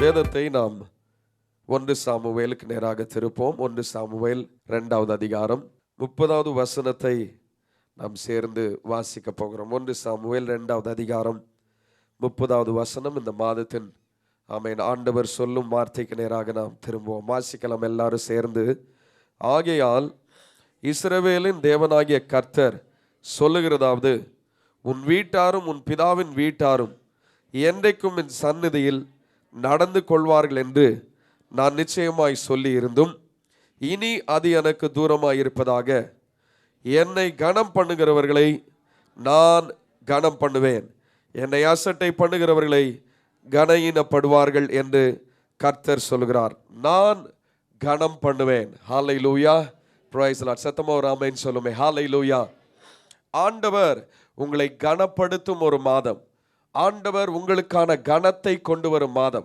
வேதத்தை நாம் 1 சாமுவேலுக்கு நேராக திருப்போம். 1 சாமுவேல் 2வது அதிகாரம் 30வது வசனத்தை நாம் சேர்ந்து வாசிக்க போகிறோம். 1 சாமுவேல் 2வது அதிகாரம் 30வது வசனம். இந்த மாதத்தின் ஆமென் ஆண்டவர் சொல்லும் வார்த்தைக்கு நேராக நாம் திரும்புவோம். வாசிக்கலாம் எல்லாரும் சேர்ந்து. ஆகையால் இஸ்ரவேலின் தேவனாகிய கர்த்தர் சொல்லுகிறதாவது, உன் வீட்டாரும் உன் பிதாவின் வீட்டாரும் என்றைக்கும் என் சந்நிதியில் நடந்து கொள்வார்கள் என்று நான் நிச்சயமாய் சொல்லி இருந்தும் இனி அது எனக்கு தூரமாய் இருப்பதாக. என்னை கனம் பண்ணுகிறவர்களை நான் கனம் பண்ணுவேன், என்னை அசட்டை பண்ணுகிறவர்களை கனஈனப்படுவார்கள் என்று கர்த்தர் சொல்கிறார். நான் கனம் பண்ணுவேன். ஹல்லேலூயா, பிரைஸ் தி லார்ட். சத்தமா ஒரு ஆமென் சொல்லுமே. ஹல்லேலூயா. ஆண்டவர் உங்களை கனப்படுத்தும் ஒரு மாதம். ஆண்டவர் உங்களுக்கான கனத்தை கொண்டு வரும் மாதம்.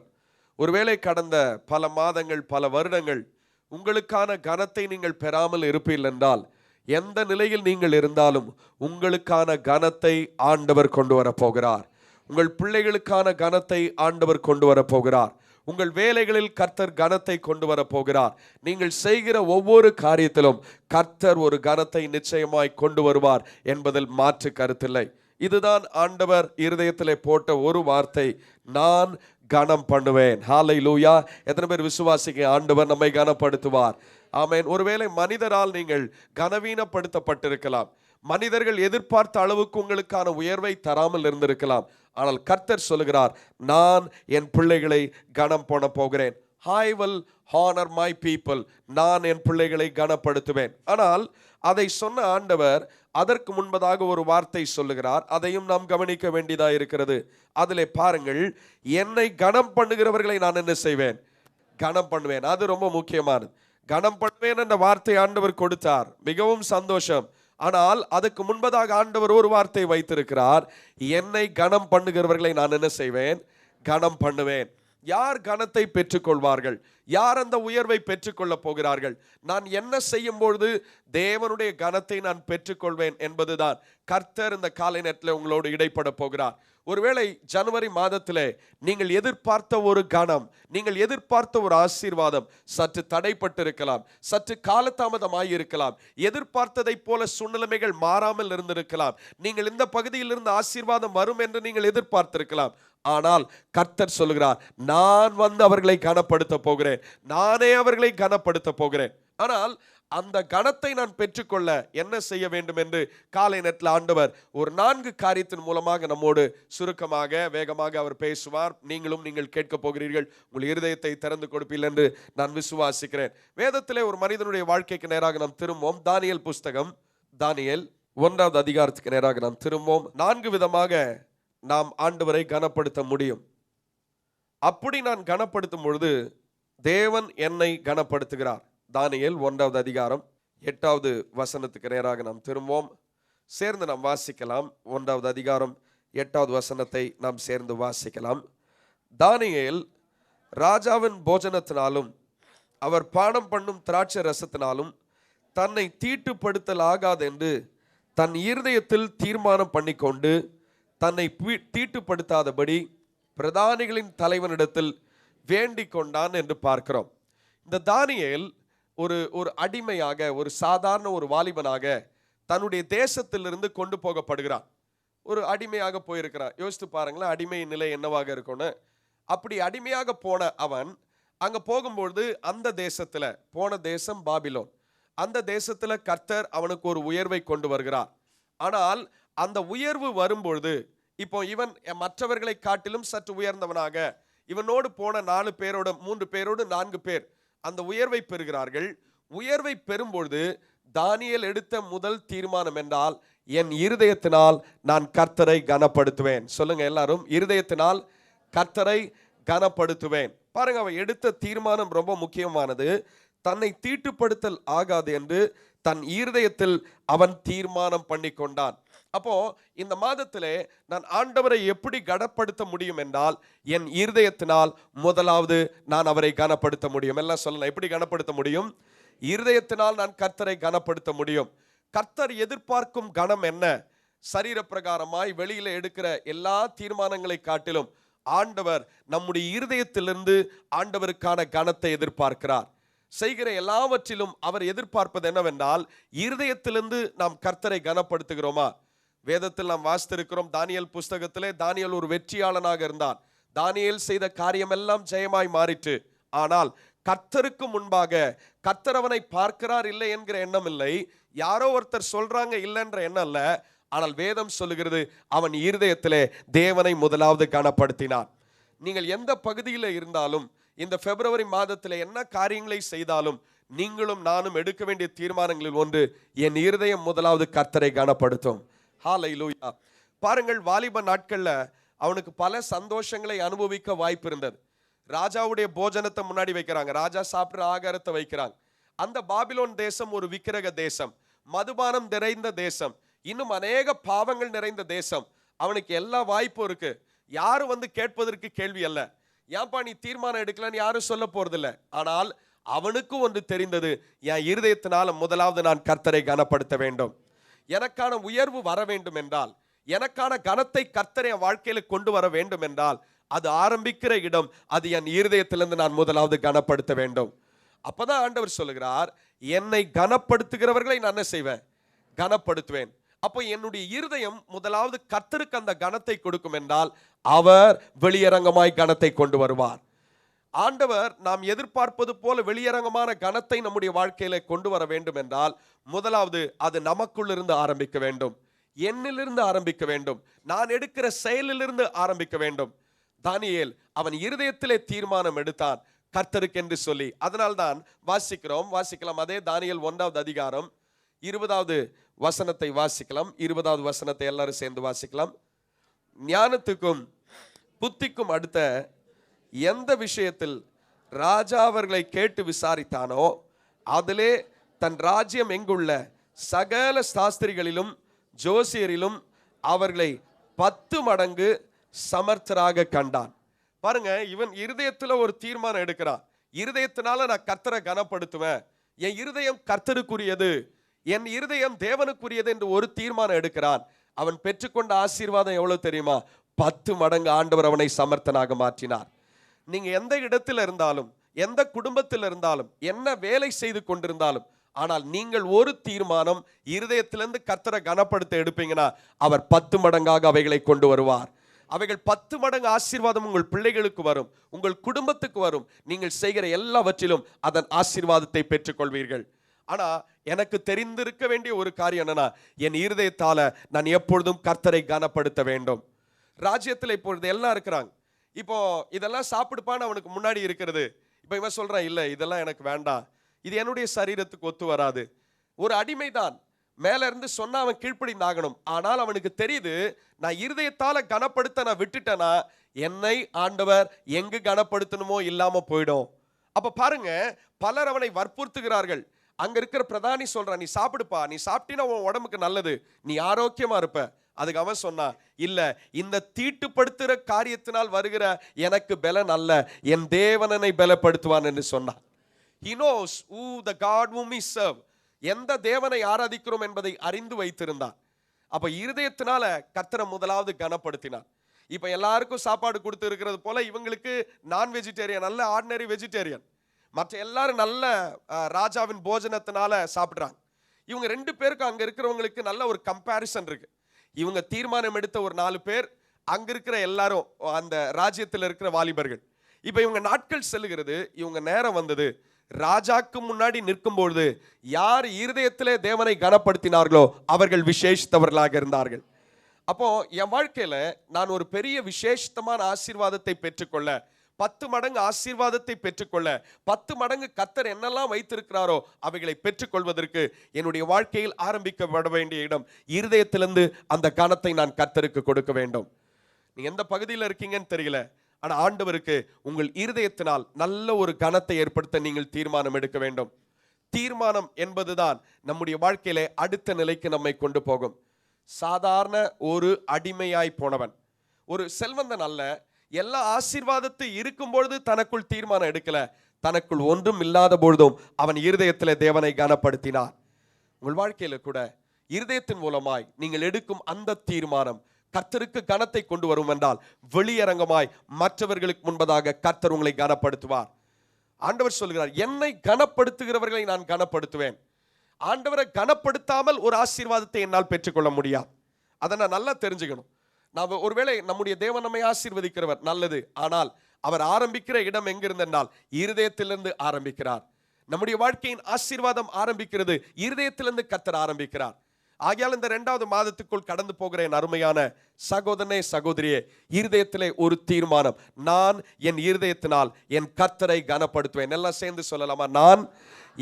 ஒருவேளை கடந்த பல மாதங்கள் பல வருடங்கள் உங்களுக்கான கனத்தை நீங்கள் பெறாமல் இருப்பீர்கள் என்றால், எந்த நிலையில் நீங்கள் இருந்தாலும் உங்களுக்கான கனத்தை ஆண்டவர் கொண்டு வரப்போகிறார். உங்கள் பிள்ளைகளுக்கான கனத்தை ஆண்டவர் கொண்டு வரப்போகிறார். உங்கள் வேலைகளில் கர்த்தர் கனத்தை கொண்டு வரப்போகிறார். நீங்கள் செய்கிற ஒவ்வொரு காரியத்திலும் கர்த்தர் ஒரு கனத்தை நிச்சயமாய் கொண்டு வருவார் என்பதில் மாற்று கருத்தில்லை. இதுதான் ஆண்டவர் இருதயத்திலே போட்ட ஒரு வார்த்தை, நான் கனம் பண்ணுவேன். ஹல்லேலூயா. எத்தனை பேர் விசுவாசிக்க ஆண்டவர் நம்மை கனப்படுத்துவார்? ஆமென். ஒருவேளை மனிதரால் நீங்கள் கனவீனப்படுத்தப்பட்டிருக்கலாம், மனிதர்கள் எதிர்பார்த்த அளவுக்கு உங்களுக்கான உயர்வை தராமல் இருந்திருக்கலாம். ஆனால் கர்த்தர் சொல்லுகிறார், நான் என் பிள்ளைகளை கனம் பண்ண போகிறேன். I will honor my people. நான் என் பிள்ளைகளை கனப்படுத்துவேன். ஆனால் அதை சொன்ன ஆண்டவர் அதற்கு முன்பதாக ஒரு வார்த்தை சொல்லுகிறார். அதையும் நாம் கவனிக்க வேண்டியதாக இருக்கிறது. அதிலே பாருங்கள், என்னை கனம் பண்ணுகிறவர்களை நான் என்ன செய்வேன்? கனம் பண்ணுவேன். அது ரொம்ப முக்கியமானது. கனம் பண்ணுவேன் என்ற வார்த்தை ஆண்டவர் கொடுத்தார், மிகவும் சந்தோஷம். ஆனால் அதுக்கு முன்பதாக ஆண்டவர் ஒரு வார்த்தை வைத்திருக்கிறார், என்னை கனம் பண்ணுகிறவர்களை நான் என்ன செய்வேன்? கனம் பண்ணுவேன். யார் கனத்தை பெற்றுக்கொள்வார்கள்? யார் அந்த உயர்வை பெற்றுக்கொள்ள போகிறார்கள்? நான் என்ன செய்யும் பொழுது தேவனுடைய கனத்தை நான் பெற்றுக்கொள்வேன் என்பதுதான் கர்த்தர் இந்த காலை நேரத்தில் உங்களோடு இடைப்பட போகிறார். ஒருவேளை ஜனவரி மாதத்திலே நீங்கள் எதிர்பார்த்த ஒரு கனம், நீங்கள் எதிர்பார்த்த ஒரு ஆசீர்வாதம் சற்று தடைப்பட்டு இருக்கலாம், சற்று காலதாமதமாய் இருக்கலாம், எதிர்பார்த்ததை போல சூழ்நிலைமைகள் மாறாமல் இருந்திருக்கலாம். நீங்கள் இந்த பகுதியில் இருந்து ஆசீர்வாதம் வரும் என்று நீங்கள் எதிர்பார்த்திருக்கலாம். ஆனால் கர்த்தர் சொல்கிறார், நான் வந்து அவர்களை கனப்படுத்த போகிறேன், நானே அவர்களை கனப்படுத்த போகிறேன். ஆனால் அந்த கனத்தை நான் பெற்றுக்கொள்ள என்ன செய்ய வேண்டும் என்று காலை நேரத்தில் ஆண்டவர் ஒரு 4 காரியத்தின் மூலமாக நம்மோடு சுருக்கமாக வேகமாக அவர் பேசுவார். நீங்கள் கேட்க போகிறீர்கள். உங்கள் இருதயத்தை திறந்து கொடுப்பீர்கள் என்று நான் விசுவாசிக்கிறேன். வேதத்திலே ஒரு மனிதனுடைய வாழ்க்கைக்கு நேராக நாம் திரும்புவோம். தானியேல் புஸ்தகம், தானியேல் 1வது அதிகாரத்துக்கு நேராக நாம் திரும்புவோம். 4 விதமாக நாம் ஆண்டவரை கனப்படுத்த முடியும். அப்படி நான் கனப்படுத்தும் பொழுது தேவன் என்னை கனப்படுத்துகிறார். தானியேல் 1வது அதிகாரம் 8வது வசனத்துக்கு நேராக நாம் திரும்புவோம். சேர்ந்து நாம் வாசிக்கலாம். 1வது அதிகாரம் 8வது வசனத்தை நாம் சேர்ந்து வாசிக்கலாம். தானியேல் ராஜாவின் போஜனத்தினாலும் அவர் பானம் பண்ணும் திராட்சை ரசத்தினாலும் தன்னை தீட்டுப்படுத்தல் ஆகாது என்று தன் இருதயத்தில் தீர்மானம் பண்ணிக்கொண்டு தன்னை தீட்டுப்படுத்தாதபடி பிரதானிகளின் தலைவனிடத்தில் வேண்டிக் கொண்டான் என்று பார்க்கிறோம். இந்த தானியேல் ஒரு அடிமையாக, ஒரு சாதாரண ஒரு வாலிபனாக தன்னுடைய தேசத்திலிருந்து கொண்டு போகப்படுகிறான். ஒரு அடிமையாக போயிருக்கிறான். யோசித்து பாருங்களேன், அடிமையின் நிலை என்னவாக இருக்கும்னு. அப்படி அடிமையாக போன அவன் அங்கே போகும்பொழுது அந்த தேசத்தில், போன தேசம் பாபிலோன், அந்த தேசத்தில் கர்த்தர் அவனுக்கு ஒரு உயர்வை கொண்டு வருகிறார். ஆனால் அந்த உயர்வு வரும்பொழுது இப்போ இவன் மற்றவர்களை காட்டிலும் சற்று உயர்ந்தவனாக, இவனோடு போன 4 பேரோடு 3 பேரோடு 4 பேர் அந்த உயர்வை பெறுகிறார்கள். உயர்வை பெறும்பொழுது தானியேல் எடுத்த முதல் தீர்மானம் என்றால், என் இருதயத்தினால் நான் கர்த்தரை கனப்படுத்துவேன். சொல்லுங்க எல்லாரும், இருதயத்தினால் கர்த்தரை கனப்படுத்துவேன். பாருங்க, அவன் எடுத்த தீர்மானம் ரொம்ப முக்கியமானது. தன்னை தீட்டுப்படுத்தல் ஆகாது என்று தன் இருதயத்தில் அவன் தீர்மானம் பண்ணி கொண்டான். அப்போ இந்த மாதத்திலே நான் ஆண்டவரை எப்படி கனப்படுத்த முடியும் என்றால், என் இருதயத்தினால் முதலாவது நான் அவரை கனப்படுத்த முடியும். எல்லாம் சொல்லலாம், எப்படி கனப்படுத்த முடியும்? இருதயத்தினால் நான் கர்த்தரை கனப்படுத்த முடியும். கர்த்தர் எதிர்பார்க்கும் கனம் என்ன? சரீர பிரகாரமாய் வெளியில எடுக்கிற எல்லா தீர்மானங்களை காட்டிலும் ஆண்டவர் நம்முடைய இருதயத்திலிருந்து ஆண்டவருக்கான கனத்தை எதிர்பார்க்கிறார். செய்கிற எல்லாவற்றிலும் அவர் எதிர்பார்ப்பது என்னவென்றால், இருதயத்திலிருந்து நாம் கர்த்தரை கனப்படுத்துகிறோமா? வேதத்தில் நாம் வாசித்திருக்கிறோம், தானியேல் புஸ்தகத்திலே தானியேல் ஒரு வெற்றியாளனாக இருந்தான். தானியேல் செய்த காரியம் எல்லாம் ஜெயமாய் மாறிற்று. ஆனால் கர்த்தருக்கு முன்பாக கர்த்தர் அவனை பார்க்கிறார் இல்லை என்கிற எண்ணம் இல்லை, யாரோ ஒருத்தர் சொல்றாங்க இல்லைன்ற எண்ணம் இல்லை. ஆனால் வேதம் சொல்லுகிறது, அவன் இருதயத்திலே தேவனை முதலாவது கனப்படுத்தினான். நீங்கள் எந்த பகுதியில் இருந்தாலும், இந்த பிப்ரவரி மாதத்தில் என்ன காரியங்களை செய்தாலும், நீங்களும் நானும் எடுக்க வேண்டிய தீர்மானங்களில் ஒன்று, என் இருதயம் முதலாவது கர்த்தரை கனப்படுத்தும். ஹல்லேலூயா. பாருங்கள், வாலிப நாட்கள்ல அவனுக்கு பல சந்தோஷங்களை அனுபவிக்க வாய்ப்பு இருந்தது. ராஜாவுடைய போஜனத்தை முன்னாடி வைக்கிறாங்க, ராஜா சாப்பிட்ற ஆகாரத்தை வைக்கிறாங்க. அந்த பாபிலோன் தேசம் ஒரு விக்கிரக தேசம், மதுபானம் நிறைந்த தேசம், இன்னும் அநேக பாவங்கள் நிறைந்த தேசம். அவனுக்கு எல்லா வாய்ப்பும் இருக்கு. யாரும் வந்து கேட்பதற்கு கேள்வி அல்ல, ஏன்பா நீ தீர்மானம் எடுக்கலன்னு யாரும் சொல்ல போறதில்லை. ஆனால் அவனுக்கு ஒன்று தெரிந்தது, என் இருதயத்தினால முதலாவது நான் கர்த்தரை கனப்படுத்த வேண்டும். எனக்கான உயர்வு வர வேண்டும் என்றால், எனக்கான கனத்தை கர்த்தரை என் வாழ்க்கையில கொண்டு வர வேண்டும் என்றால், அது ஆரம்பிக்கிற இடம் அது என் இருதயத்திலிருந்து நான் முதலாவது கனப்படுத்த வேண்டும். அப்பதான் ஆண்டவர் சொல்லுகிறார், என்னை கனப்படுத்துகிறவர்களை நான் என்ன செய்வேன்? கனப்படுத்துவேன். அப்போ என்னுடைய இருதயம் முதலாவது கர்த்தருக்கு அந்த கனத்தை கொடுக்கும் என்றால், அவர் வெளியரங்கமாய் கனத்தை கொண்டு வருவார். ஆண்டவர் நாம் எதிர்பார்ப்பது போல வெளியரங்கமான கனத்தை நம்முடைய வாழ்க்கையில கொண்டு வர வேண்டும் என்றால், முதலாவது அது நமக்குள்ளிருந்து ஆரம்பிக்க வேண்டும், என்னிலிருந்து ஆரம்பிக்க வேண்டும், நான் எடுக்கிற செயலிலிருந்து ஆரம்பிக்க வேண்டும். தானியேல் அவன் இருதயத்திலே தீர்மானம் எடுத்தான் கர்த்தருக்கு என்று சொல்லி. அதனால்தான் வாசிக்கலாம். அதே தானியேல் 1வது அதிகாரம் 20வது வசனத்தை வாசிக்கலாம். 20வது வசனத்தை எல்லாரும் சேர்ந்து வாசிக்கலாம். ஞானத்துக்கும் புத்திக்கும் அடுத்த எந்த விஷயத்தில் ராஜா அவர்களை கேட்டு விசாரித்தானோ, அதிலே தன் ராஜ்யம் எங்குள்ள சகல சாஸ்திரிகளிலும் ஜோசியரிலும் அவர்களை 10 மடங்கு சமர்த்தராக கண்டான். பாருங்க, இவன் இருதயத்துல ஒரு தீர்மானம் எடுக்கிறான். இருதயத்தினால நான் கர்த்தரை கனப்படுத்துவேன், என் இருதயம் கர்த்தருக்குரியது, என் இருதயம் தேவனுக்குரியது என்று ஒரு தீர்மானம் எடுக்கிறான். அவன் பெற்றுக்கொண்ட ஆசீர்வாதம் எவ்வளவு தெரியுமா? 10 மடங்கு ஆண்டவர் அவனை சமர்த்தனாக மாற்றினார். நீங்க எந்த இடத்துல இருந்தாலும், எந்த குடும்பத்தில் இருந்தாலும், என்ன வேலை செய்து கொண்டிருந்தாலும், ஆனால் நீங்கள் ஒரு தீர்மானம் இருதயத்திலிருந்து கர்த்தரை கனப்படுத்த எடுப்பீங்கன்னா, அவர் 10 மடங்காக அவைகளை கொண்டு வருவார். அவைகள் 10 மடங்கு ஆசீர்வாதம் உங்கள் பிள்ளைகளுக்கு வரும், உங்கள் குடும்பத்துக்கு வரும். நீங்கள் செய்கிற எல்லாவற்றிலும் அதன் ஆசீர்வாதத்தை பெற்றுக்கொள்வீர்கள். ஆனா எனக்கு தெரிந்திருக்க வேண்டிய ஒரு காரியம் என்னன்னா, என் இருதயத்தால நான் எப்பொழுதும் கர்த்தரை கனப்படுத்த வேண்டும். ராஜ்யத்தில் இப்பொழுது எல்லாம் இருக்கிறாங்க. இப்போ இதெல்லாம் சாப்பிடுப்பான்னு அவனுக்கு முன்னாடி இருக்கிறது. இப்போ இவன் சொல்றான், இல்லை இதெல்லாம் எனக்கு வேண்டாம், இது என்னுடைய சரீரத்துக்கு ஒத்து வராது. ஒரு அடிமைதான், மேல இருந்து சொன்னா அவன் கீழ்ப்படிந்தாகணும். ஆனால் அவனுக்கு தெரியுது, நான் இருதயத்தால கனப்படுத்த நான் விட்டுட்டேனா, என்னை ஆண்டவர் எங்கு கனப்படுத்தணுமோ இல்லாம போயிடும். அப்ப பாருங்க, பலர் அவனை வற்புறுத்துகிறார்கள். அங்க இருக்கிற பிரதானி சொல்றான், நீ சாப்பிடுப்பா, நீ சாப்பிட்டீன்னா உன் உடம்புக்கு நல்லது, நீ ஆரோக்கியமா இருப்ப. அதுக்கு அவன் சொன்னான், இல்ல, இந்த தீட்டுப்படுத்துற காரியத்தினால் வருகிற எனக்கு பலன் அல்ல, என் தேவனனை பலப்படுத்துவான் என்று சொன்னான். He knows who the God whom he serve, எந்த தேவனை ஆராதிக்கிறோம் என்பதை அறிந்து வைத்திருந்தான். அப்ப இருதயத்தினால கர்த்தரை முதலாவது கனப்படுத்தினான். இப்ப எல்லாருக்கும் சாப்பாடு கொடுத்து இருக்கிறது போல இவங்களுக்கு நான் வெஜிடேரியன் அல்ல, ஆர்டினரி வெஜிடேரியன். மற்ற எல்லாரும் நல்ல ராஜாவின் போஜனத்தினால சாப்பிட்றாங்க. இவங்க 2 பேருக்கு அங்க இருக்கிறவங்களுக்கு நல்ல ஒரு கம்பேரிசன் இருக்கு. இவங்க தீர்மானம் எடுத்த ஒரு 4 பேர், அங்க இருக்கிற எல்லாரும் அந்த ராஜ்யத்தில் இருக்கிற வாலிபர்கள். இப்ப இவங்க நாட்கள் செல்லுகிறது, இவங்க நேரம் வந்தது. ராஜாக்கு முன்னாடி நிற்கும்பொழுது யார் இருதயத்திலே தேவனை கனப்படுத்தினார்களோ அவர்கள் விசேஷித்தவர்களாக இருந்தார்கள். அப்போ என் வாழ்க்கையில நான் ஒரு பெரிய விசேஷமான ஆசீர்வாதத்தை பெற்றுக்கொள்ள, 10 மடங்கு ஆசீர்வாதத்தை பெற்றுக்கொள்ள, 10 மடங்கு கர்த்தர் என்னெல்லாம் வைத்திருக்கிறாரோ அவைகளை பெற்றுக்கொள்வதற்கு என்னுடைய வாழ்க்கையில் ஆரம்பிக்கப்பட வேண்டிய இடம் இருதயத்திலிருந்து அந்த கனத்தை நான் கர்த்தருக்கு கொடுக்க வேண்டும். நீங்க எந்த பகுதியில் இருக்கீங்கன்னு தெரியல, ஆனா ஆண்டவருக்கு உங்கள் இருதயத்தினால் நல்ல ஒரு கனத்தை ஏற்படுத்த நீங்கள் தீர்மானம் எடுக்க வேண்டும். தீர்மானம் என்பதுதான் நம்முடைய வாழ்க்கையிலே அடுத்த நிலைக்கு நம்மை கொண்டு போகும். சாதாரண ஒரு அடிமையாய் போனவன், ஒரு செல்வந்தன் அல்ல, எல்லா ஆசீர்வாதத்தை இருக்கும் பொழுது தனக்குள் தீர்மானம் எடுக்கல, தனக்குள் ஒன்றும் இல்லாத பொழுதும் அவன் இருதயத்திலே தேவனை கனப்படுத்தினார். உங்கள் வாழ்க்கையில கூட இருதயத்தின் மூலமாய் நீங்கள் எடுக்கும் அந்த தீர்மானம் கர்த்தருக்கு கனத்தை கொண்டு வரும் என்றால் வெளியரங்கமாய் மற்றவர்களுக்கு முன்பதாக கர்த்தர் உங்களை கனப்படுத்துவார். ஆண்டவர் சொல்கிறார், என்னை கனப்படுத்துகிறவர்களை நான் கனப்படுத்துவேன். ஆண்டவரை கனப்படுத்தாமல் ஒரு ஆசீர்வாதத்தை என்னால் பெற்றுக்கொள்ள முடியாது. அதை நான் நல்லா தெரிஞ்சுக்கணும். நாம் ஒருவேளை நம்முடைய தேவன் நம்மை ஆசீர்வதிக்கிறவர், நல்லது. ஆனால் அவர் ஆரம்பிக்கிற இடம் எங்கிருந்தால் இருதயத்திலிருந்து ஆரம்பிக்கிறார். நம்முடைய வாழ்க்கையின் ஆசீர்வாதம் ஆரம்பிக்கிறது இருதயத்திலிருந்து. கர்த்தர் ஆரம்பிக்கிறார். ஆகையால் இந்த 2வது மாதத்துக்குள் கடந்து போகிற என் அருமையான சகோதரனே, சகோதரியே, இருதயத்திலே ஒரு தீர்மானம். நான் என் இருதயத்தினால் என் கர்த்தரை கனப்படுத்துவேன். எல்லாம் சேர்ந்து சொல்லலாமா? நான்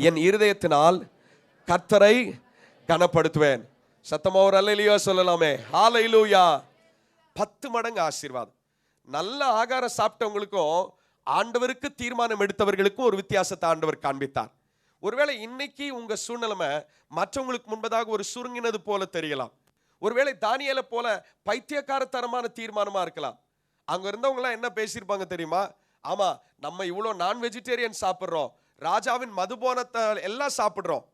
என் இருதயத்தினால் கர்த்தரை கனப்படுத்துவேன். சத்தமா ஒரு அல்லேலூயா சொல்லலாமே. ஹல்லேலூயா. 10 மடங்கு ஆசீர்வாதம். நல்ல ஆகாரம் சாப்பிட்டவங்களுக்கும் ஆண்டவருக்கு தீர்மானம் எடுத்தவர்களுக்கும் ஒரு வித்தியாசத்தை ஆண்டவர் காண்பித்தார். ஒருவேளை இன்னைக்கு உங்க சூழ்நிலைமை மற்றவங்களுக்கு முன்பதாக ஒரு சுருங்கினது போல தெரியலாம். ஒருவேளை தானியேலை போல பைத்தியக்காரத்தனமான தீர்மானமா இருக்கலாம். அங்க இருந்தவங்களாம் என்ன பேசியிருப்பாங்க தெரியுமா? ஆமா, நம்ம இவ்வளோ நான் வெஜிடேரியன் சாப்பிட்றோம், ராஜாவின் மதுபானத்தை எல்லாம் சாப்பிட்றோம்,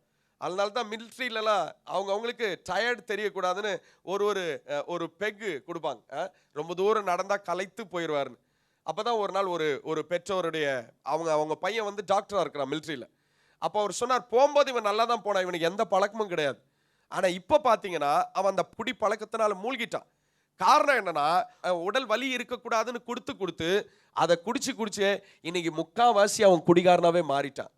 அதனால தான் மிலிட்ரியிலலாம் அவங்களுக்கு டயர்டு தெரியக்கூடாதுன்னு ஒரு பெக்கு கொடுப்பாங்க. ரொம்ப தூரம் நடந்தால் களைத்து போயிடுவாருன்னு. அப்போ தான் ஒரு நாள் ஒரு பெற்றோருடைய அவங்க பையன் வந்து டாக்டராக இருக்கிறான் மிலிட்ரியில். அப்போ அவர் சொன்னார், போகும்போது இவன் நல்லா தான் போனான், இவனுக்கு எந்த பழக்கமும் கிடையாது. ஆனால் இப்போ பார்த்தீங்கன்னா அவன் அந்த குடி பழக்கத்தினால மூழ்கிட்டான். காரணம் என்னன்னா, உடல் வலி இருக்கக்கூடாதுன்னு கொடுத்து அதை குடிச்சு இன்னைக்கு முக்காவாசி அவன் குடிகாரனாவே மாறிட்டான்.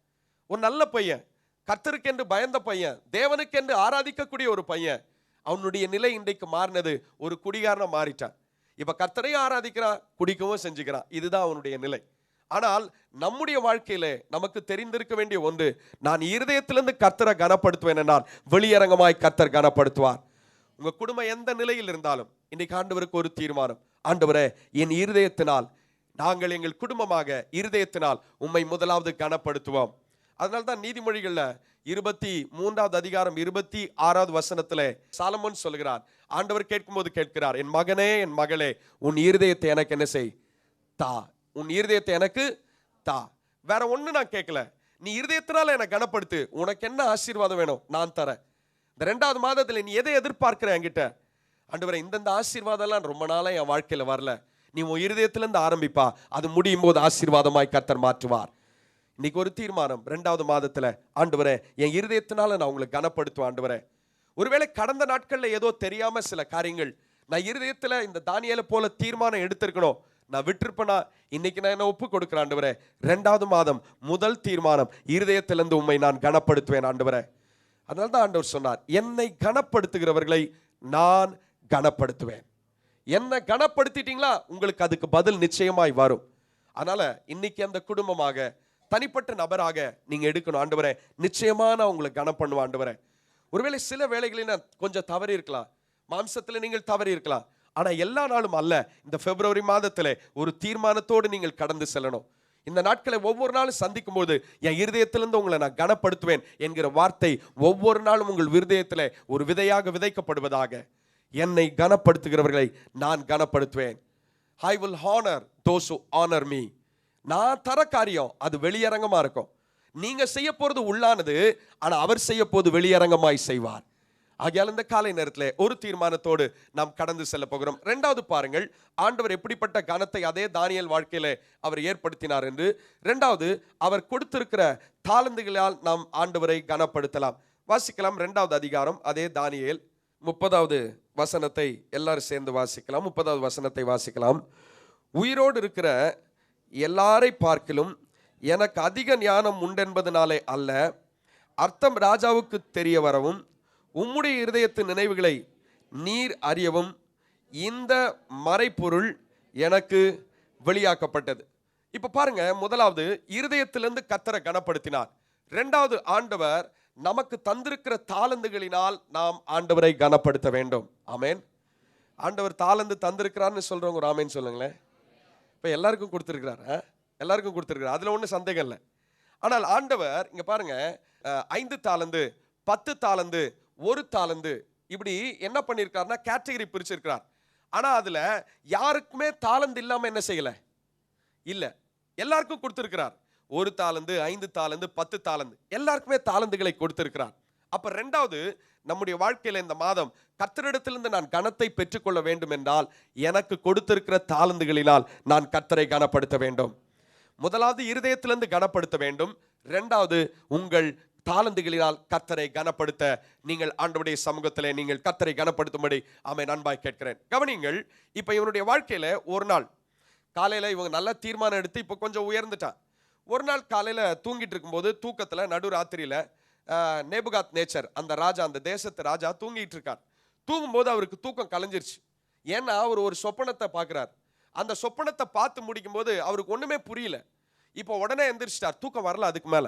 ஒரு நல்ல பையன், கர்த்தருக்கென்று பயந்த பையன், தேவனுக்கென்று ஆராதிக்கக்கூடிய ஒரு பையன், அவனுடைய நிலை இன்றைக்கு மாறினது, ஒரு குடிகாரனா மாறிட்டான். இப்ப கர்த்தரையும் ஆராதிக்கிறான், குடிக்கவும் செஞ்சுக்கிறான். இதுதான் அவனுடைய நிலை. ஆனால் நம்முடைய வாழ்க்கையிலே நமக்கு தெரிந்திருக்க வேண்டிய ஒன்று, நான் இருதயத்திலிருந்து கர்த்தரை கனப்படுத்துவேன் என்றால் வெளியரங்கமாய் கர்த்தர் கனப்படுத்துவார். உங்க குடும்பம் எந்த நிலையில் இருந்தாலும் இன்னைக்கு ஆண்டவருக்கு ஒரு தீர்மானம். ஆண்டவரே, என் இருதயத்தினால், நாங்கள் எங்கள் குடும்பமாக இருதயத்தினால் உம்மை முதலாவது கனப்படுத்துவோம். அதனால்தான் நீதிமொழிகள்ல 23வது அதிகாரம் 26வது வசனத்திலே சாலமோன் சொல்கிறார், ஆண்டவர் கேட்கும்போது கேட்கிறார், என் மகனே, என் மகளே, உன் இருதயத்தை எனக்கு என்ன செய்? தா. உன் இருதயத்தை எனக்கு தா. வேற ஒண்ணு நான் கேட்கல, நீ இருதயத்தினால என்னை கனப்படுத்து. உனக்கு என்ன ஆசீர்வாதம் வேணும் நான் தரேன். இந்த 2வது மாதத்துல நீ எதை எதிர்பார்க்கிற என்கிட்ட? ஆண்டவரே, இந்தந்த ஆசீர்வாதம் எல்லாம் ரொம்ப நாளா என் வாழ்க்கையில வரல, நீ உன் இருதயத்திலிருந்து ஆரம்பிப்பா, அது முடியும் போது ஆசீர்வாதமாய் கர்த்தர் மாற்றுவார். இன்னைக்கு ஒரு தீர்மானம், 2வது மாதத்துல, ஆண்டவரே, என் இருதயத்தினால நான் உங்களை கனப்படுத்துவேன். ஆண்டவரே, ஒருவேளை கடந்த நாட்கள்ல ஏதோ தெரியாம சில காரியங்கள் நான் இருதயத்துல இந்த தானியேலை போல தீர்மானம் எடுத்திருக்கணும், நான் விட்டுருப்பேனா? இன்னைக்கு நான் என்ன ஒப்பு கொடுக்கிறேன். ஆண்டவரே, 2வது மாதம் முதல் தீர்மானம், இருதயத்திலிருந்து உம்மை நான் கனப்படுத்துவேன். ஆண்டவரே, அதனால தான் ஆண்டவர் சொன்னார், என்னை கனப்படுத்துகிறவர்களை நான் கனப்படுத்துவேன். என்னை கனப்படுத்திட்டீங்களா, உங்களுக்கு அதுக்கு பதில் நிச்சயமாய் வரும். அதனால இன்னைக்கு அந்த குடும்பமாக, தனிப்பட்ட நபராக நீங்க எடுக்கணும். ஆண்டவரே, நிச்சயமா நான் உங்களை கனம் பண்ணுவேன். ஆண்டவரே, ஒருவேளை சில வேளைகளில் நான் கொஞ்சம் தவறி இருக்கலாம், மாம்சத்தில் நீங்கள் தவறி இருக்கலாம். ஆனா எல்லா நாளும் அல்ல. இந்த பிப்ரவரி மாதத்துல ஒரு தீர்மானத்தோடு நீங்கள் கடந்து செல்லணும். இந்த நாட்களை ஒவ்வொரு நாளும் சந்திக்கும் போது, என் இருதயத்திலிருந்து உங்களை நான் கனப்படுத்துவேன் என்கிற வார்த்தை ஒவ்வொரு நாளும் உங்கள் இருதயத்துல ஒரு விதையாக விதைக்கப்படுவதாக. என்னை கனப்படுத்துகிறவர்களை நான் கனப்படுத்துவேன். I will honor those who honor me. நான் தர காரியம் அது வெளியரங்கமா இருக்கும். நீங்க செய்ய போறது உள்ளானது, ஆனா அவர் செய்ய போது வெளியரங்கமாய் செய்வார். ஆகையால் இந்த காலை நேரத்தில் ஒரு தீர்மானத்தோடு நாம் கடந்து செல்ல போகிறோம். 2வது பாருங்கள், ஆண்டவர் எப்படிப்பட்ட கனத்தை அதே தானியேல் வாழ்க்கையில அவர் ஏற்படுத்தினார் என்று. 2வது, அவர் கொடுத்திருக்கிற தாளந்துகளால் நாம் ஆண்டவரை கனப்படுத்தலாம். வாசிக்கலாம் 2வது அதிகாரம், அதே தானியேல் 30வது வசனத்தை எல்லாரும் சேர்ந்து வாசிக்கலாம். 30வது வசனத்தை வாசிக்கலாம். உயிரோடு இருக்கிற எல்லாரை பார்க்கிலும் எனக்கு அதிக ஞானம் உண்டென்பதனாலே அல்ல, அர்த்தம் ராஜாவுக்கு தெரிய வரவும் உம்முடைய இருதயத்து நினைவுகளை நீர் அறியவும் இந்த மறைப்பொருள் எனக்கு வெளியாக்கப்பட்டது. இப்ப பாருங்க, முதலாவது இருதயத்திலிருந்து கர்த்தரை கனப்படுத்தினார். 2வது, ஆண்டவர் நமக்கு தந்திருக்கிற தாளந்துகளினால் நாம் ஆண்டவரை கனப்படுத்த வேண்டும். ஆமேன். ஆண்டவர் தாளந்து தந்திருக்கிறார்னு சொல்றவங்க ஒரு ஆமேன் சொல்லுங்களேன். இப்ப எல்லாருக்கும் கொடுத்திருக்கிறார், எல்லாருக்கும் கொடுத்திருக்கிறார், அதுல ஒன்றும் சந்தேகம் இல்லை. ஆனால் ஆண்டவர் இங்க பாருங்க, 5 தாளந்து, 10 தாளந்து, 1 தாளந்து, இப்படி என்ன பண்ணியிருக்காருன்னா கேட்டகரி பிரிச்சிருக்கிறார். ஆனா அதுல யாருக்குமே தாளந்து இல்லாம என்ன செய்யல, இல்ல, எல்லாருக்கும் கொடுத்திருக்கிறார். 1 தாளந்து, 5 தாளந்து, 10 தாளந்து, எல்லாருக்குமே தாளந்துகளை கொடுத்திருக்கிறார். அப்ப ரெண்டாவது, நம்முடைய வாழ்க்கையில இந்த மாதம் கர்த்தரிடத்திலிருந்து நான் கனத்தை பெற்றுக்கொள்ள வேண்டும் என்றால் எனக்கு கொடுத்திருக்கிற தாளந்துகளினால் நான் கர்த்தரை கனப்படுத்த வேண்டும். முதலாவது இருதயத்திலிருந்து கனப்படுத்த வேண்டும். இரண்டாவது, உங்கள் தாளந்துகளினால் கர்த்தரை கனப்படுத்த நீங்கள் ஆண்டவருடைய சமூகத்திலே நீங்கள் கர்த்தரை கனப்படுத்தும்படி ஆமென் அன்பாய் கேட்கிறேன். கவனிங்கள், இப்ப இவனுடைய வாழ்க்கையில ஒரு நாள் காலையில இவங்க நல்ல தீர்மானம் எடுத்து இப்ப கொஞ்சம் உயர்ந்துட்டான். ஒரு நாள் காலையில தூங்கிட்டு இருக்கும்போது தூக்கத்துல நடு ராத்திரியில நேபுகாத் நேச்சர் அந்த ராஜா, அந்த தேசத்து ராஜா தூங்கிட்டு இருக்கார். தூங்கும்போது அவருக்கு தூக்கம் கலைஞ்சிருச்சு. ஏன்னா அவர் ஒரு சொப்பனத்தை பார்க்கிறார். அந்த சொப்பனத்தை பார்த்து முடிக்கும் போது அவருக்கு ஒண்ணுமே புரியல. இப்போ உடனே எந்திரிச்சிட்டார். தூக்கம் வரல. அதுக்கு மேல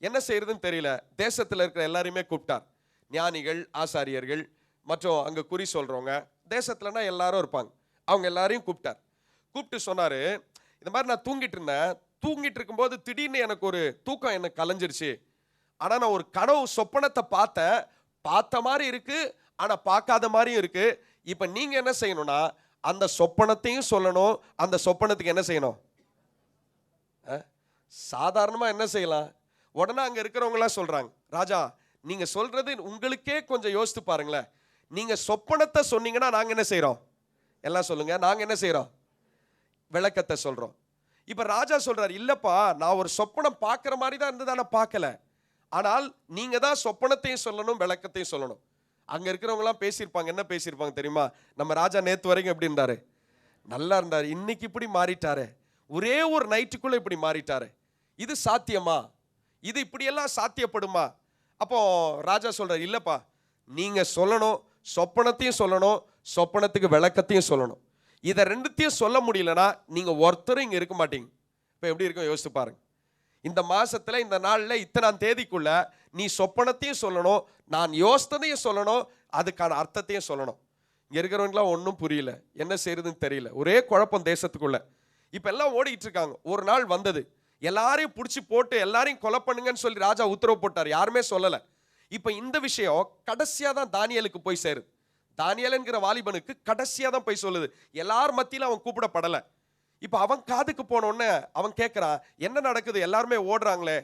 என்ன செய்யறதுன்னு தெரியல. தேசத்துல இருக்கிற எல்லாரையுமே கூப்பிட்டார். ஞானிகள், ஆசாரியர்கள் மற்றும் அங்க குறி சொல்றவங்க, தேசத்துலன்னா எல்லாரும் இருப்பாங்க. அவங்க எல்லாரையும் கூப்பிட்டார். கூப்பிட்டு சொன்னாரு, இந்த மாதிரி நான் தூங்கிட்டு இருந்தேன். தூங்கிட்டு இருக்கும்போது திடீர்னு எனக்கு ஒரு தூக்கம் எனக்கு கலைஞ்சிருச்சு. ஆனா நான் ஒரு கனவு சொப்பனத்தை பார்த்த மாதிரி இருக்கு, ஆனா பார்க்காத மாதிரியும் இருக்கு. இப்ப நீங்க என்ன செய்யணும்னா அந்த சொப்பனத்தையும் சொல்லணும். அந்த சொப்பனத்துக்கு என்ன செய்யணும்? சாதாரணமா என்ன செய்யலாம்? உடனே அங்க இருக்கிறவங்க எல்லாம் சொல்றாங்க, ராஜா நீங்க சொல்றது உங்களுக்கே கொஞ்சம் யோசித்து பாருங்களேன். நீங்க சொப்பனத்தை சொன்னீங்கன்னா நாங்க என்ன செய்யறோம்? எல்லாம் சொல்லுங்க. நாங்க என்ன செய்யறோம்? விளக்கத்தை சொல்றோம். இப்ப ராஜா சொல்றாரு, இல்லப்பா நான் ஒரு சொப்பனம் பார்க்கிற மாதிரி தான் இருந்தது, ஆனா பார்க்கல. ஆனால் நீங்க தான் சொப்பனத்தையும் சொல்லணும், விளக்கத்தையும் சொல்லணும். அங்க இருக்கிறவங்க எல்லாம் பேசியிருப்பாங்க. என்ன பேசியிருப்பாங்க தெரியுமா? நம்ம ராஜா நேத்து வரைக்கும் எப்படி இருந்தாரு? நல்லா இருந்தாரு. இன்னைக்கு இப்படி மாறிட்டாரு. ஒரே ஒரு நைட்டுக்குள்ள இப்படி மாறிட்டாரு. இது சாத்தியமா? இது இப்படியெல்லாம் சாத்தியப்படுமா? அப்போ ராஜா சொல்றாரு, இல்லப்பா நீங்க சொல்லணும், சொப்பனத்தையும் சொல்லணும், சொப்பனத்துக்கு விளக்கத்தையும் சொல்லணும். இதை ரெண்டுத்தையும் சொல்ல முடியலன்னா நீங்க ஒருத்தரும் இங்க இருக்க மாட்டீங்க. இப்ப எப்படி இருக்கும் யோசிச்சு பாருங்க. இந்த மாசத்துல இந்த நாள்ல இத்தனாம் தேதிக்குள்ள நீ சொப்பனத்தையும் சொல்லணும், நான் யோசித்ததையும் சொல்லணும், அதுக்கான அர்த்தத்தையும் சொல்லணும். இங்க இருக்கிறவங்களாம் ஒன்றும் புரியல, என்ன செய்யறதுன்னு தெரியல, ஒரே குழப்பம் தேசத்துக்குள்ள. இப்ப எல்லாம் ஓடிட்டு இருக்காங்க. ஒரு நாள் வந்தது, எல்லாரையும் பிடிச்சி போட்டு எல்லாரையும் கொலை பண்ணுங்கன்னு சொல்லி ராஜா உத்தரவு போட்டார். யாருமே சொல்லல. இப்ப இந்த விஷயம் கடைசியா தான் தானியேலுக்கு போய் சேருது. தானியேல் என்கிற வாலிபனுக்கு கடைசியா தான் போய் சொல்லுது. எல்லார் மத்தியில அவன் கூப்பிடப்படல. இப்ப அவன் காதுக்கு போன உடனே அவன் கேட்கிறான், என்ன நடக்குது? எல்லாருமே ஓடுறாங்களே,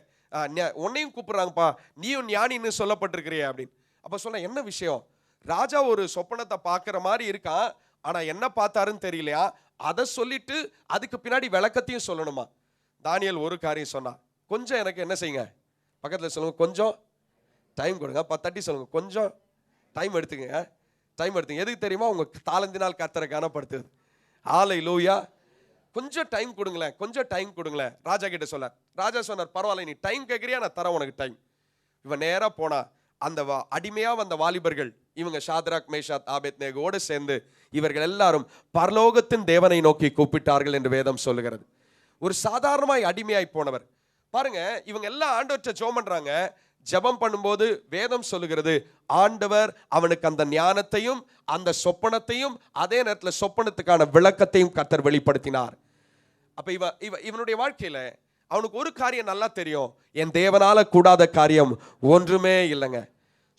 உன்னையும் கூப்பிடுறாங்கப்பா, நீயும் ஞானின்னு சொல்லப்பட்டிருக்கிறியே அப்படின்னு. அப்ப சொன்ன, என்ன விஷயம்? ராஜா ஒரு சொப்பனத்தை பார்க்கிற மாதிரி இருக்கான், ஆனா என்ன பார்த்தாருன்னு தெரியலையா, அதை சொல்லிட்டு அதுக்கு பின்னாடி விளக்கத்தையும் சொல்லணுமா. தானியேல் ஒரு காரியம் சொன்னா, கொஞ்சம் எனக்கு என்ன செய்யுங்க, பக்கத்துல சொல்லுங்க, கொஞ்சம் டைம் கொடுங்க. 10 சொல்லுங்க, கொஞ்சம் டைம் எடுத்துக்கங்க. டைம் எடுத்துங்க. எதுக்கு தெரியுமா? உங்க தாளந்தினால் கர்த்தரை கனப்படுத்துது. ஹல்லேலூயா. கொஞ்சம் டைம் கொடுங்களேன், கொஞ்சம் டைம் கொடுங்களேன். ராஜா கிட்ட சொன்னார். ராஜா சொன்னார், பரவாயில்ல, நீ டைம் கேட்கறியா, நான் தரேன் உனக்கு டைம். இவன் நேரா போனா அந்த அடிமையா வந்த வாலிபர்கள், இவங்க ஷாத்ராக், மேஷாக், ஆபேத்நேகோடு சேர்ந்து இவர்கள் எல்லாரும் பரலோகத்தின் தேவனை நோக்கி கூப்பிட்டார்கள் என்று வேதம் சொல்லுகிறது. ஒரு சாதாரணமாய் அடிமையாய் போனவர் பாருங்க. இவங்க எல்லாம் ஆண்டவர்கிட்ட ஜெபம் பண்றாங்க. ஜெபம் பண்ணும்போது வேதம் சொல்லுகிறது, ஆண்டவர் அவனுக்கு அந்த ஞானத்தையும் அந்த சொப்பனத்தையும் அதே நேரத்தில் சொப்பனத்துக்கான விளக்கத்தையும் கர்த்தர் வெளிப்படுத்தினார். அப்ப இவனுடைய வாழ்க்கையில அவனுக்கு ஒரு காரியம் நல்லா தெரியும், என் தேவனால கூடாத காரியம் ஒன்றுமே இல்லைங்க.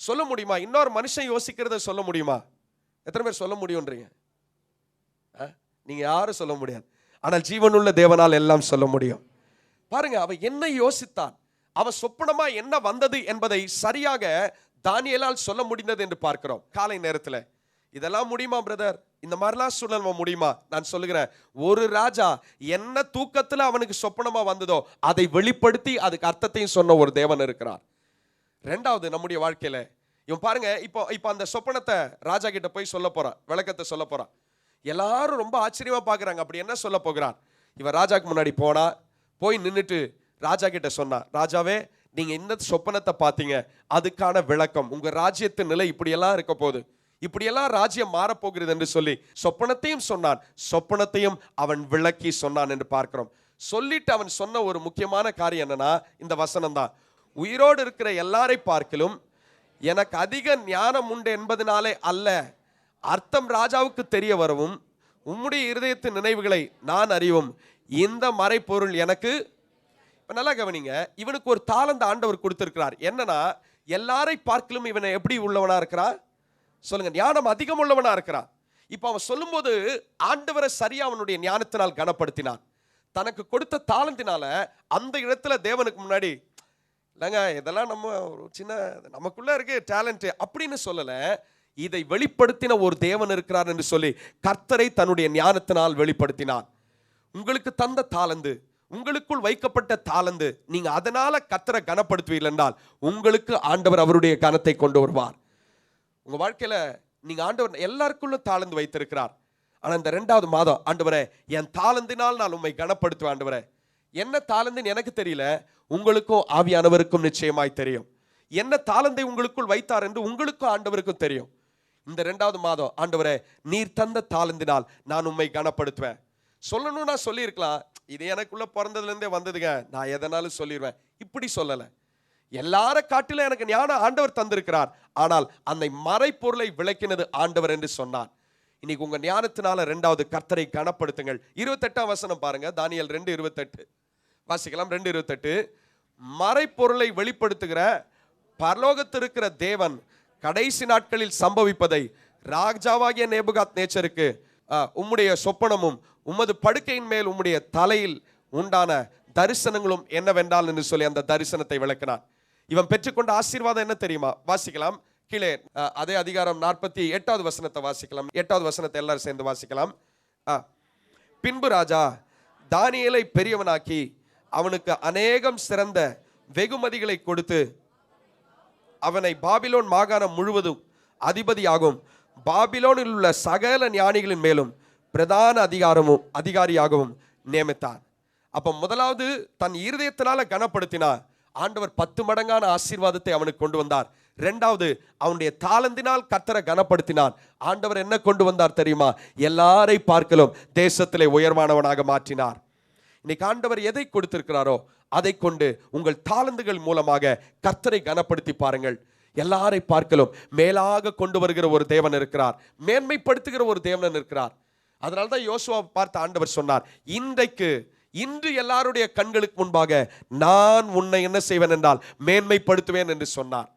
சொல்ல முடியுமா? இன்னொரு மனுஷன் யோசிக்கிறத சொல்ல முடியுமா? எத்தனை பேர் சொல்ல முடியும்ன்றீங்க? நீங்க யாரும் சொல்ல முடியாது. ஆனால் ஜீவனுள்ள தேவனால் எல்லாம் சொல்ல முடியும். பாருங்க, அவன் என்ன யோசித்தான், அவன் சொப்பனமா என்ன வந்தது என்பதை சரியாக தானியேலால் சொல்ல முடிந்தது என்று பார்க்கிறோம். காலை நேரத்தில் இதெல்லாம் முடியுமா பிரதர்? இந்த மாதிரிலாம் சொல்ல முடியுமா? நான் சொல்லுகிறேன், ஒரு ராஜா என்ன தூக்கத்துல அவனுக்கு சொப்பனமா வந்ததோ அதை வெளிப்படுத்தி அதுக்கு அர்த்தத்தையும் சொன்ன ஒரு தேவன் இருக்கிறார். ரெண்டாவது, நம்முடைய வாழ்க்கையில இவன் பாருங்க, இப்போ அந்த சொப்பனத்தை ராஜா கிட்ட போய் சொல்ல போறான், விளக்கத்தை சொல்ல போறான். எல்லாரும் ரொம்ப ஆச்சரியமா பாக்குறாங்க. அப்படி என்ன சொல்ல போகிறான்? இவன் ராஜாக்கு முன்னாடி போனா, போய் நின்றுட்டு ராஜா கிட்ட சொன்னா, ராஜாவே நீங்க இந்த சொப்பனத்தை பார்த்தீங்க, அதுக்கான விளக்கம், உங்க ராஜ்யத்தின் நிலை இப்படியெல்லாம் இருக்க போகுது, இப்படியெல்லாம் ராஜ்யம் மாறப்போகிறது என்று சொல்லி சொப்பனத்தையும் சொன்னான், சொப்பனத்தையும் அவன் விளக்கி சொன்னான் என்று பார்க்கிறோம். சொல்லிட்டு அவன் சொன்ன ஒரு முக்கியமான காரியம் என்னன்னா, இந்த வசனம் தான், உயிரோடு இருக்கிற எல்லாரை பார்க்கிலும் எனக்கு அதிக ஞானம் உண்டு என்பதனாலே அல்ல, அர்த்தம் ராஜாவுக்கு தெரிய வரவும் உம்முடைய இருதயத்தின் நினைவுகளை நான் அறிவும் இந்த மறைப்பொருள் எனக்கு. நல்லா கவனிங்க, இவனுக்கு ஒரு தாளந்து ஆண்டவர் கொடுத்திருக்கிறார். என்னன்னா, எல்லாரை பார்க்கிலும் இவனை எப்படி உள்ளவனா இருக்கிறான் சொல்லுங்க, ஞானம் அதிகம் உள்ளவனா இருக்கிறான். இப்ப அவன் சொல்லும் போது ஆண்டவரை சரியா அவனுடைய ஞானத்தினால் கனப்படுத்தினான். தனக்கு கொடுத்த தாளந்தினால அந்த இடத்துல தேவனுக்கு முன்னாடி இல்லைங்க இதெல்லாம் நம்ம ஒரு சின்ன நமக்குள்ள இருக்கு டேலண்ட் அப்படின்னு சொல்லல. இதை வெளிப்படுத்தின ஒரு தேவன் இருக்கிறார் என்று சொல்லி கர்த்தரை தன்னுடைய ஞானத்தினால் வெளிப்படுத்தினார். உங்களுக்கு தந்த தாளந்து, உங்களுக்குள் வைக்கப்பட்ட தாளந்து, நீங்க அதனால கர்த்தரை கனப்படுத்துவீர்கள் என்றால் உங்களுக்கு ஆண்டவர் அவருடைய கனத்தை கொண்டு வருவார். உங்க வாழ்க்கையில நீங்க ஆண்டவர் எல்லாருக்குள்ள தாளந்து வைத்திருக்கிறார். ஆனா இந்த 2வது மாதம், ஆண்டவரே என் தாளந்தினால் நான் உம்மை கனப்படுத்துவேன் ஆண்டவரே. என்ன தாளந்துன்னு எனக்கு தெரியல, உங்களுக்கும் ஆவியானவருக்கும் நிச்சயமாய் தெரியும். என்ன தாளந்தை உங்களுக்குள் வைத்தார் என்று உங்களுக்கும் ஆண்டவருக்கும் தெரியும். இந்த 2வது மாதம், ஆண்டவரே நீர் தந்த தாளந்தினால் நான் உம்மை கனப்படுத்துவேன். சொல்லணும்னா சொல்லியிருக்கலாம், இது எனக்குள்ள பிறந்ததுல இருந்தே வந்ததுங்க, நான் எதனாலும் சொல்லிடுவேன். இப்படி சொல்லல. எல்லார காட்டிலும் எனக்கு ஞானம் ஆண்டவர் தந்திருக்கிறார். ஆனால் அந்த மறைப்பொருளை விளக்கினது ஆண்டவர் என்று சொன்னார். இன்னைக்கு உங்க ஞானத்தினால 2வது கர்த்தரை கனப்படுத்துங்கள். 28ஆம் வசனம் பாருங்க, தானியேல் 2:28 வாசிக்கலாம். 2:28 மறைப்பொருளை வெளிப்படுத்துகிற பரலோகத்தில் இருக்கிற தேவன் கடைசி நாட்களில் சம்பவிப்பதை ராஜாவாகிய நேபுகாத்நேச்சருக்கு உம்முடைய சொப்பனமும் உமது படுக்கையின் மேல் உம்முடைய தலையில் உண்டான தரிசனங்களும் என்னவென்றால் என்று சொல்லி அந்த தரிசனத்தை விளக்கினார். இவன் பெற்றுக்கொண்ட ஆசீர்வாதம் என்ன தெரியுமா? வாசிக்கலாம் கீழே, அதே அதிகாரம் 48வது வசனத்தை வாசிக்கலாம். 8வது வசனத்தை எல்லாரும் சேர்ந்து வாசிக்கலாம். பின்பு ராஜா தானியேலை பெரியவனாக்கி அவனுக்கு அநேகம் சிறந்த வெகுமதிகளை கொடுத்து அவனை பாபிலோன் மாகாணம் முழுவதும் அதிபதியாகவும் பாபிலோனில் உள்ள சகல ஞானிகளின் மேலும் பிரதான அதிகாரியாகவும் நியமித்தார். அப்ப முதலாவது தன் இருதயத்தினால கனப்படுத்தினார். ஆண்டவர் 10 மடங்கான ஆசீர்வாதத்தை அவனுக்கு கொண்டு வந்தார். 2வது அவனுடைய தாளந்தினால் கர்த்தரை கனப்படுத்தினார். ஆண்டவர் என்ன கொண்டு வந்தார் தெரியுமா? எல்லாரை பார்க்கலும் தேசத்திலே உயர்வானவனாக மாற்றினார். இன்னைக்கு ஆண்டவர் எதை கொடுத்திருக்கிறாரோ அதை கொண்டு உங்கள் தாளந்துகள் மூலமாக கர்த்தரை கனப்படுத்தி பாருங்கள். எல்லாரை பார்க்கலும் மேலாக கொண்டு வருகிற ஒரு தேவன் இருக்கிறார், மேன்மைப்படுத்துகிற ஒரு தேவன் இருக்கிறார். அதனால்தான் யோசுவா பார்த்து ஆண்டவர் சொன்னார், இன்று எல்லாருடைய கண்களுக்கு முன்பாக நான் உன்னை என்ன செய்வேன் என்றால் மேன்மைப்படுத்துவேன் என்று சொன்னார்.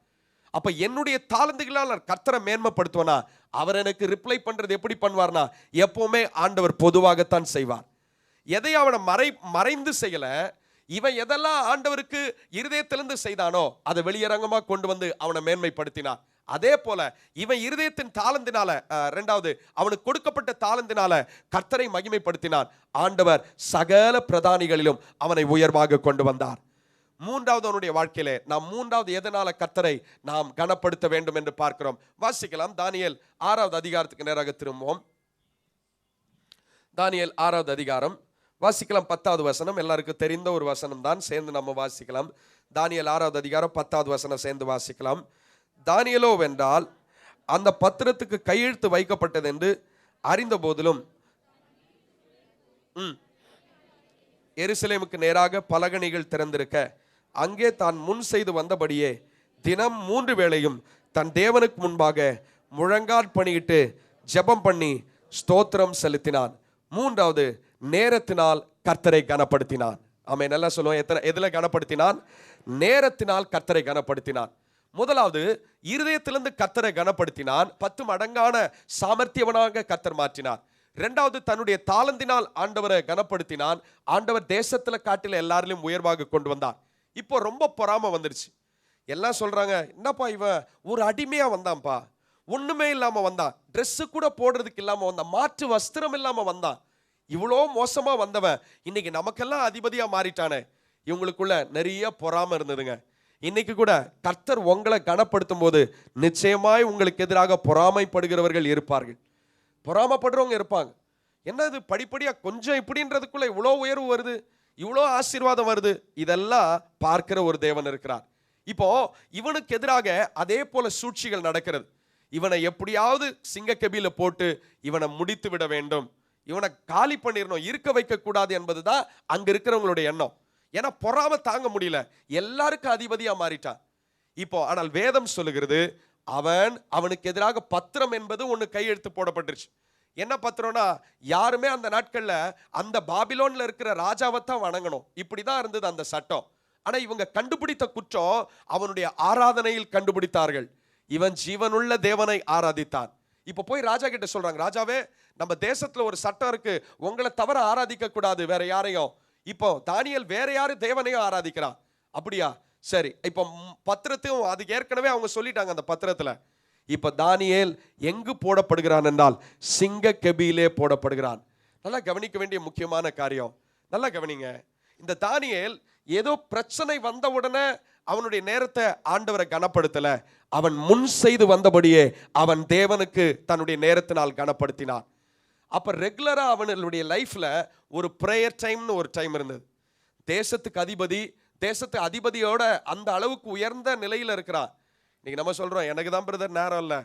அப்ப என்னுடைய தாளந்துகளால் நான் கர்த்தரை மேன்மைப்படுத்துவேனா? அவர் எனக்கு ரிப்ளை பண்றது எப்படி பண்ணுவார்னா, எப்பவுமே ஆண்டவர் பொதுவாகத்தான் செய்வார். எதை அவனை மறைந்து செய்யல. இவன் எதெல்லாம் ஆண்டவருக்கு இருதயத்திலிருந்து செய்தானோ அதை வெளியரங்கமா கொண்டு வந்து அவனை மேன்மைப்படுத்தினார். அதே போல இவன் இருதயத்தின் தாளந்தினால, 2வது அவனுக்கு கொடுக்கப்பட்ட தாளந்தினால கர்த்தரை மகிமைப்படுத்தினான். ஆண்டவர் சகல பிரதானிகளிலும் அவனை உயர்வாக கொண்டு வந்தார். 3வது அவனுடைய வாழ்க்கையிலே நாம் 3வது எதனால கர்த்தரை நாம் கனப்படுத்த வேண்டும் என்று பார்க்கிறோம். வாசிக்கலாம். தானியேல் 6வது அதிகாரத்துக்கு நேராக திரும்புவோம். தானியேல் 6வது அதிகாரம் வாசிக்கலாம். 10வது வசனம் எல்லாருக்கும் தெரிந்த ஒரு வசனம் தான், சேர்ந்து நம்ம வாசிக்கலாம். தானியேல் 6வது அதிகாரம் 10வது வசனம் சேர்ந்து வாசிக்கலாம். தானியேலோ வென்றால் அந்த பத்திரத்துக்கு கையெழுத்து வைக்கப்பட்டது என்று அறிந்த போதிலும் எருசலேமுக்கு நேராக பலகணிகள் திறந்திருக்க அங்கே தான் முன் செய்து வந்தபடியே தினம் 3 வேளையும் தன் தேவனுக்கு முன்பாக முழங்கால் பணியிட்டு ஜெபம் பண்ணி ஸ்தோத்திரம் செலுத்தினான். 3வது நேரத்தினால் கர்த்தரை கனப்படுத்தினான். ஆமென். நல்லா சொல்லுவோம். எதுல கனப்படுத்தினான்? நேரத்தினால் கர்த்தரை கனப்படுத்தினான். முதலாவது இருதயத்திலிருந்து கர்த்தரை கனப்படுத்தினான். 10 மடங்கான சாமர்த்தியவனாக கர்த்தர் மாற்றினார். 2வது தன்னுடைய தாளந்தினால் ஆண்டவரை கனப்படுத்தினான். ஆண்டவர் தேசத்துல காட்டில எல்லாரிலும் உயர்வாக கொண்டு வந்தார். இப்போ ரொம்ப பொறாம வந்துருச்சு. எல்லாம் சொல்றாங்க, என்னப்பா இவன் ஒரு அடிமையா வந்தான்ப்பா, ஒண்ணுமே இல்லாம வந்தான், ட்ரெஸ் கூட போடுறதுக்கு இல்லாம வந்தான், மாற்று வஸ்திரம் இல்லாம வந்தான், இவ்வளோ மோசமா வந்தவன் இன்னைக்கு நமக்கெல்லாம் அதிபதியா மாறிட்டானே. இவங்களுக்குள்ள நிறைய பொறாம இருந்ததுங்க. இன்னைக்கு கூட கர்த்தர் உங்களை கனப்படுத்தும் போது நிச்சயமாய் உங்களுக்கு எதிராக பொறாமைப்படுகிறவர்கள் இருப்பார்கள், பொறாமப்படுறவங்க இருப்பாங்க. என்ன இது படிப்படியா கொஞ்சம் இப்படின்றதுக்குள்ள இவ்வளோ உயர்வு வருது, இவ்வளோ ஆசீர்வாதம் வருது, இதெல்லாம் பார்க்கிற ஒரு தேவன் இருக்கிறார். இப்போ இவனுக்கு எதிராக அதே போல சூழ்ச்சிகள் நடக்கிறது. இவனை எப்படியாவது சிங்கக்கெபியில போட்டு இவனை முடித்து விட வேண்டும், இவனை காலி பண்ணிடணும், இருக்க வைக்க கூடாது என்பதுதான் அங்க இருக்கிறவங்களுடைய எண்ணம். ஏன்னா பொறாம தாங்க முடியல, எல்லாருக்கும் அதிபதியா மாறிட்டான். இப்போ ஆனால் வேதம் சொல்லுகிறது, அவனுக்கு எதிராக பத்திரம் என்பது ஒண்ணு கையெழுத்து போடப்பட்டுருச்சு. என்ன பத்திரம்னா, யாருமே அந்த நாட்கள்ல அந்த பாபிலோன்ல இருக்கிற ராஜாவைத்தான் வணங்கணும், இப்படிதான் இருந்தது அந்த சட்டம். ஆனா இவங்க கண்டுபிடித்த குற்றம் அவனுடைய ஆராதனையில் கண்டுபிடித்தார்கள். இவன் ஜீவனுள்ள தேவனை ஆராதித்தான். இப்ப போய் ராஜா கிட்ட சொல்றாங்க, ராஜாவே நம்ம தேசத்துல ஒரு சட்டம் இருக்கு, உங்களை தவிர ஆராதிக்க கூடாது வேற யாரையும். இப்போ தானியேல் வேற யாரு தேவனையும் ஆராதிக்கிறான். அப்படியா? சரி, இப்போ பத்திரத்தையும் அதுக்கு ஏற்கனவே அவங்க சொல்லிட்டாங்க அந்த பத்திரத்துல. இப்ப தானியேல் எங்கு போடப்படுகிறான் என்றால் சிங்க கெபியிலே போடப்படுகிறான். நல்லா கவனிக்க வேண்டிய முக்கியமான காரியம். நல்லா கவனிங்க. இந்த தானியேல் ஏதோ பிரச்சனை வந்த உடனே அவனுடைய நேரத்தை ஆண்டவரை கனப்படுத்தல. அவன் முன் செய்து வந்தபடியே அவன் தேவனுக்கு தன்னுடைய நேரத்தினால் கனப்படுத்தினான். அப்ப ரெகுலரா அவனுடைய லைஃப்ல ஒரு பிரேயர் டைம்னு ஒரு டைம் இருந்தது. தேசத்து அதிபதியோட அந்த அளவுக்கு உயர்ந்த நிலையில இருக்கிறான். இன்னைக்கு நம்ம சொல்றோம், எனக்கு தான் பிரதர் நேரம் இல்லை,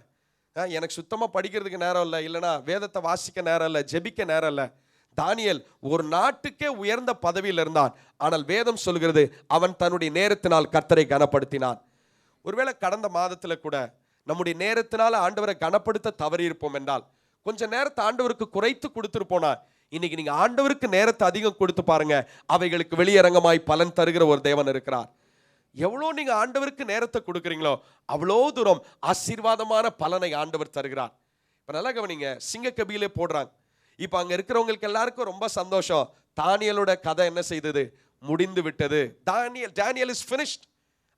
எனக்கு சுத்தமா படிக்கிறதுக்கு நேரம் இல்லை, இல்லைனா வேதத்தை வாசிக்க நேரம் இல்லை, ஜெபிக்க நேரம் இல்லை. தானியேல் ஒரு நாட்டுக்கே உயர்ந்த பதவியில் இருந்தான். ஆனால் வேதம் சொல்கிறது அவன் தன்னுடைய நேரத்தினால் கர்த்தரை கனப்படுத்தினான். ஒருவேளை கடந்த மாதத்துல கூட நம்முடைய நேரத்தினால ஆண்டவரை கனப்படுத்த தவறி இருப்போம் என்றால், கொஞ்ச நேரத்தை ஆண்டவருக்கு குறைத்து கொடுத்துருப்போனா, இன்னைக்கு நீங்க ஆண்டவருக்கு நேரத்தை அதிகம் கொடுத்து பாருங்க, அவைகளுக்கு வெளியரங்கமாய் பலன் தருகிற ஒரு தேவன் இருக்கிறார். எவ்வளோ நீங்க ஆண்டவருக்கு நேரத்தை கொடுக்குறீங்களோ அவ்வளோ தூரம் ஆசீர்வாதமான பலனை ஆண்டவர் தருகிறார். இப்ப நல்லா கவனிங்க, சிங்க கபியிலே போடுறாங்க. இப்ப அங்க இருக்கிறவங்களுக்கு எல்லாருக்கும் ரொம்ப சந்தோஷம். தானியேலோட கதை என்ன செய்தது? முடிந்து விட்டது. தானியேல் இஸ் finished.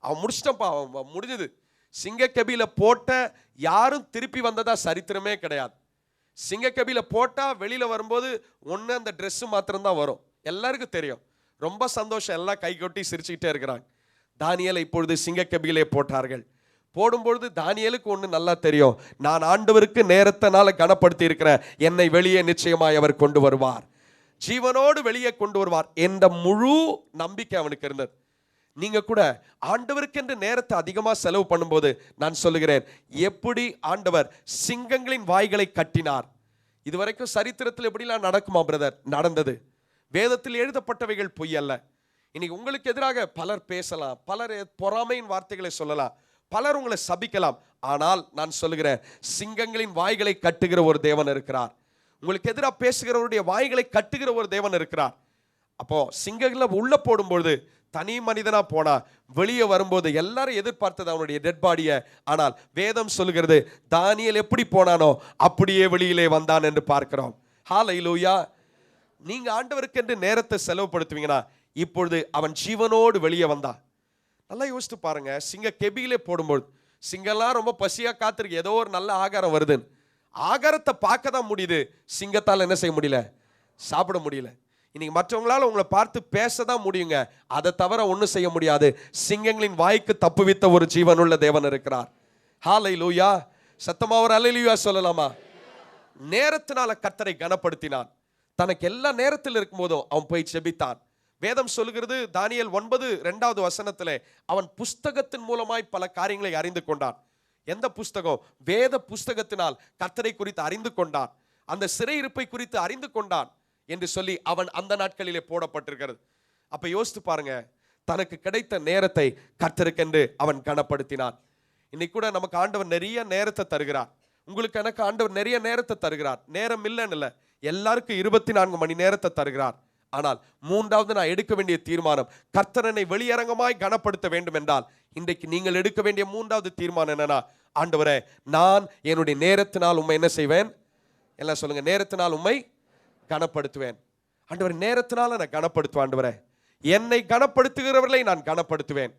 அவன் முடிச்சிட்டப்பா, அவன் முடிஞ்சது. சிங்க கபியில போட்ட யாரும் திருப்பி வந்ததா சரித்திரமே கிடையாது. சிங்க கபியில போட்டா வெளியில வரும்போது ஒண்ணு அந்த ட்ரெஸ் மாத்திரம் தான் வரும். எல்லாருக்கும் தெரியும். ரொம்ப சந்தோஷம், எல்லாம் கை கொட்டி சிரிச்சுக்கிட்டே இருக்கிறாங்க. தானியேலை இப்பொழுது சிங்க கபியிலே போட்டார்கள். போடும்பொழுது தானியேலுக்கு ஒன்று நல்லா தெரியும், நான் ஆண்டவருக்கு நேரத்தினால கனப்படுத்தி இருக்கிறேன், என்னை வெளியே நிச்சயமாய் அவர் கொண்டு வருவார், ஜீவனோடு வெளியே கொண்டு வருவார் என்ற முழு நம்பிக்கை அவனுக்கு இருந்தது. நீங்க கூட ஆண்டவருக்கு என்று நேரத்தை அதிகமா செலவு பண்ணும்போது நான் சொல்லுகிறேன், எப்படி ஆண்டவர் சிங்கங்களின் வாய்களை கட்டினார். இதுவரைக்கும் சரித்திரத்தில் எப்படிலாம் நடக்குமா பிரதர்? நடந்தது. வேதத்தில் எழுதப்பட்டவைகள் பொய் அல்ல. இன்னைக்கு உங்களுக்கு எதிராக பலர் பேசலாம், பலர் பொறாமையின் வார்த்தைகளை சொல்லலாம், பலர் உங்களை சபிக்கலாம். ஆனால் நான் சொல்லுகிறேன், சிங்கங்களின் வாய்களை கட்டுகிற ஒரு தேவன் இருக்கிறார். உங்களுக்கு எதிராக பேசுகிறவருடைய வாய்களை கட்டுகிற ஒரு தேவன் இருக்கிறார். அப்போ சிங்கங்களை உள்ள போடும்பொழுது தனி மனிதனா போனா, வெளியே வரும்போது எல்லாரும் எதிர்பார்த்தது அவனுடைய டெட் பாடியை. ஆனால் வேதம் சொல்லுகிறது தானியேல் எப்படி போனானோ அப்படியே வெளியிலே வந்தான் என்று பார்க்கிறோம். ஹல்லேலூயா. நீங்க ஆண்டவருக்கு என்று நேரத்தை செலவுப்படுத்துவீங்கன்னா இப்பொழுது அவன் ஜீவனோடு வெளியே வந்தான். நல்லா யோசித்து பாருங்க. சிங்க கெபியிலே போடும்போது சிங்கம்லாம் ரொம்ப பசியா காத்திருக்கு, ஏதோ ஒரு நல்ல ஆகாரம் வருதுன்னு. ஆகாரத்தை பார்க்க தான் முடியுது, சிங்கத்தால் என்ன செய்ய முடியல? சாப்பிட முடியல. இன்னைக்கு மற்றவங்களால உங்களை பார்த்து பேச தான் முடியுங்க, அதை தவிர ஒன்றும் செய்ய முடியாது. சிங்கங்களின் வாய்க்கு தப்புவித்த ஒரு ஜீவனுள்ள தேவன் இருக்கிறார். ஹல்லேலூயா. சத்தமா ஒரு ஹல்லேலூயா சொல்லலாமா? நேரத்தினால கர்த்தரை கனப்படுத்தினான். தனக்கு எல்லா நேரத்தில் இருக்கும் போதும் அவன் போய் செபித்தான். வேதம் சொல்லுகிறது தானியேல் 9:2 அவன் புஸ்தகத்தின் மூலமாய் பல காரியங்களை அறிந்து கொண்டான். எந்த புஸ்தகம்? வேத புஸ்தகத்தினால் கர்த்தரை குறித்து அறிந்து கொண்டான், அந்த சிறையிருப்பை குறித்து அறிந்து கொண்டான் என்று சொல்லி அவன் அந்த நாட்களிலே போடப்பட்டிருக்கிறது. அப்ப யோசித்து பாருங்க, தனக்கு கிடைத்த நேரத்தை கர்த்தருக்கென்று அவன் கனப்படுத்தினான். இன்னைக்கு கூட நமக்கு ஆண்டவர் நிறைய நேரத்தை தருகிறார். உங்களுக்கு எனக்கு ஆண்டவர் நிறைய நேரத்தை தருகிறார். நேரம் இல்லைன்னு இல்லை, எல்லாருக்கும் 24 மணி நேரத்தை தருகிறார். ஆனால் மூன்றாவது நான் எடுக்க வேண்டிய தீர்மானம், கர்த்தரனை வெளியரங்கமாய் கனப்படுத்த வேண்டும் என்றால் இன்றைக்கு நீங்கள் எடுக்க வேண்டிய மூன்றாவது தீர்மானம் என்னன்னா, ஆண்டவரே நான் என்னுடைய நேரத்தினால் உம்மை என்ன செய்வேன்? எல்லாம் சொல்லுங்க, நேரத்தினால் உம்மை கனப்படுத்துவேன். ஆண்டவரே நேரத்தினால நான் கனப்படுத்துவேன். ஆண்டவரே என்னை கனப்படுத்துகிறவர்களை நான் கனப்படுத்துவேன்.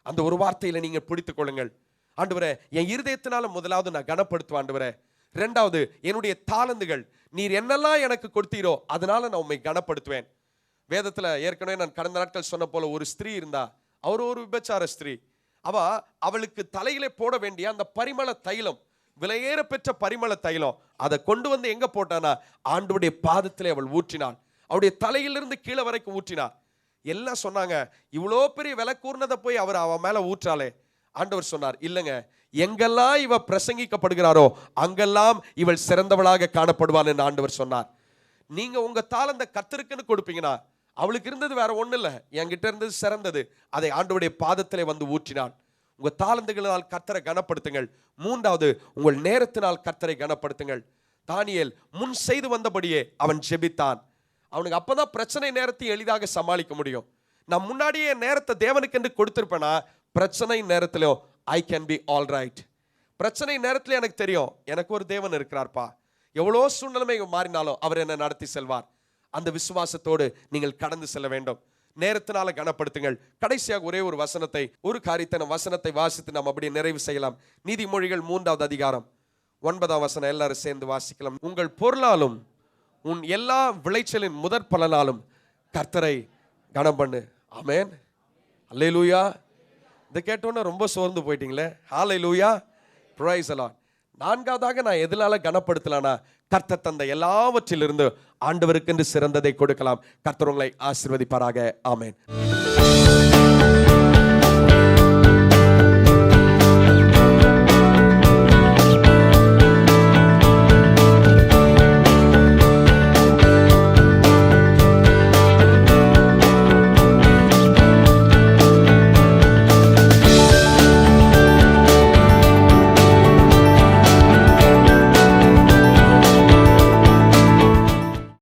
அந்த ஒரு வார்த்தையில நீங்க பிடித்துக் கொள்ளுங்கள். ஆண்டவரே என் இருதயத்தினால முதலாவது நான் கனப்படுத்துவேன். ஆண்டவரே இரண்டாவது என்னுடைய தாளந்துகள், நீர் என்னெல்லாம் எனக்கு கொடுத்தீரோ அதனால நான் உம்மை கனப்படுத்துவேன். வேதத்துல ஏற்கனவே நான் கடந்த நாட்கள் சொன்ன போல ஒரு ஸ்திரீ இருந்தா, அவர் ஒரு விபச்சார ஸ்திரீ. அவளுக்கு தலையிலே போட வேண்டிய அந்த பரிமள தைலம், விலையேற பெற்ற பரிமள தைலம், அதை கொண்டு வந்து எங்க போட்டானா, ஆண்டவருடைய பாதத்திலே அவள் ஊற்றினாள். அவருடைய தலையிலிருந்து கீழே வரைக்கும் ஊற்றினார். எல்லாம் சொன்னாங்க, இவ்வளோ பெரிய விலை கூர்னதை போய் அவன் மேல ஊற்றாலே. ஆண்டவர் சொன்னார், இல்லைங்க, எங்கெல்லாம் இவ பிரசங்கிக்கப்படுகிறாரோ அங்கெல்லாம் இவள் சிறந்தவளாக காணப்படுவாள் என்று ஆண்டவர் சொன்னார். நீங்க உங்க தாளந்த கர்த்தருக்குன்னு கொடுப்பீங்கன்னா, அவளுக்கு இருந்தது வேற ஒண்ணு இல்லை, என்கிட்ட இருந்தது சிறந்தது, அதை ஆண்டவருடைய பாதத்திலே வந்து ஊற்றினாள். உங்க தாளந்துகளால் கர்த்தரை கனப்படுத்துங்கள். மூன்றாவது, உங்கள் நேரத்தினால் கர்த்தரை கனப்படுத்துங்கள். தானியேல் முன் செய்து வந்தபடியே அவன் ஜெபித்தான். அவனுக்கு அப்பதான் பிரச்சனை நேரத்தை எளிதாக சமாளிக்க முடியும். நான் முன்னாடியே நேரத்தை தேவனுக்கு என்று கொடுத்திருப்பேனா, பிரச்சனை நேரத்திலோ I can be all right. பிரச்சனை நேரத்தில் எனக்கு தெரியும், எனக்கு ஒரு தேவன் இருக்கிறார்ப்பா, எவ்வளோ சூழ்நிலைமை மாறினாலும் அவர் என்னை நடத்தி செல்வார். அந்த விசுவாசத்தோடு நீங்கள் கடந்து செல்ல வேண்டும். நேரத்தினால கனப்படுத்துங்கள். கடைசியாக ஒரே ஒரு வசனத்தை, ஒரு காரியத்தை நம் வசனத்தை வாசித்து நாம் அப்படியே நிறைவு செய்யலாம். நீதிமொழிகள் 3வது அதிகாரம் 9ஆம் வசனம் எல்லாரும் சேர்ந்து வாசிக்கலாம். உங்கள் பொருளாலும் உன் எல்லா விளைச்சலின் முதற் பலனாலும் கர்த்தரை கனம் பண்ணு. ஆமென். அல்லேலூயா. இதை கேட்டோன்னே ரொம்ப சோர்ந்து போயிட்டீங்களே. ஹல்லேலூயா. Praise the Lord. நான்காவதாக நான் எதனால கனப்படுத்தலானா, கர்த்தர் தந்த எல்லாவற்றிலிருந்து ஆண்டவருக்கென்று சிறந்ததை கொடுக்கலாம். கர்த்தர் உங்களை ஆசீர்வதிப்பாராக. ஆமென்.